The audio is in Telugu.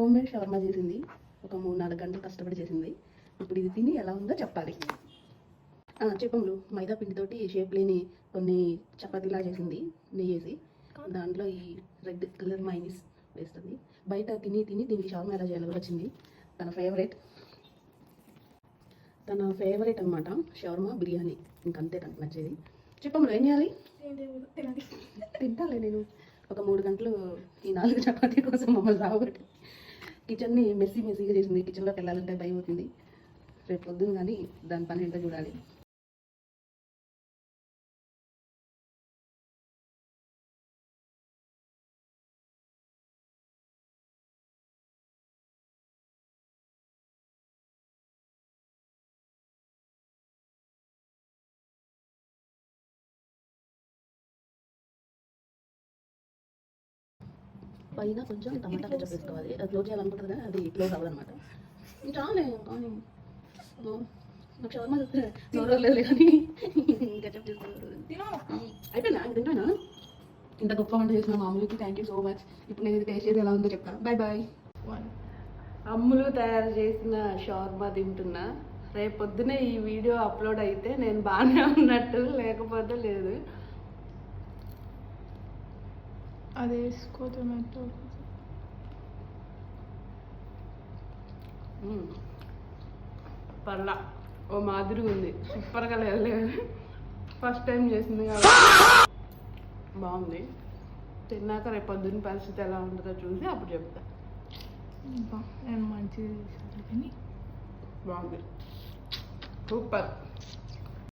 హోమ్ మేడ్ షవర్మా చేసింది. ఒక 3-4 గంటలు కష్టపడి చేసింది. ఇప్పుడు ఇది తిని ఎలా ఉందో చెప్పాలి. చిప్పములు మైదా పిండితోటి షేప్ లేని కొన్ని చపాతీలా చేసింది నెయ్యి వేసి. దాంట్లో ఈ రెడ్ కలర్ మైనీస్ వేస్తుంది. బయట తిని దీనికి షవర్మా ఎలా చేయాలో కూడా వచ్చింది. తన ఫేవరెట్ అనమాట షవర్మా బిర్యానీ. ఇంకంతే తనకు నచ్చేది. చిప్పములు ఏం చేయాలి? తింటాలే నేను. ఒక 3 గంటలు ఈ 4 చపాతీ కోసం మమ్మల్ని రాబట్టి కిచెన్ని మెస్సీగా చేసింది. కిచెన్లోకి వెళ్ళాలంటే భయం అవుతుంది. రేపు పొద్దున్న కానీ దాని పని ఏంటో చూడాలి. పైన కొంచెం టమాటా కెచప్ వేసుకోవాలి. అది క్లోజ్ చేయాలనుకుంటుంది కానీ అది క్లోజ్ అవ్వదన్నమాట. చాలే కానీ నాకు షవర్మా చూస్తే నోరు లేదు కానీ కెచప్ చేసుకోవాలి. అయిపోయిందా? తింటానా? ఇంత గొప్ప వంట చేసిన మా అమ్ములకి థ్యాంక్ యూ సో మచ్. ఇప్పుడు నేను ఇది టేస్ట్ చేసి ఎలా ఉందో చెప్తాను. బాయ్. అమ్ములు తయారు చేసిన షవర్మా తింటున్నా. రేపు పొద్దునే ఈ వీడియో అప్లోడ్ అయితే నేను బాగానే ఉన్నట్టు, లేకపోతే లేదు. అది వేసుకో టొమాటో. పర్లా ఓ మాదిరిగా ఉంది. సూపర్గా లేదు. ఫస్ట్ టైం చేసింది కాబట్టి బాగుంది. తిన్నాక రేపు పొద్దున్న పరిస్థితి ఎలా ఉంటుందో చూసి అప్పుడు చెప్తా. నేను మంచిగా చేశాను కానీ బాగుంది. సూపర్.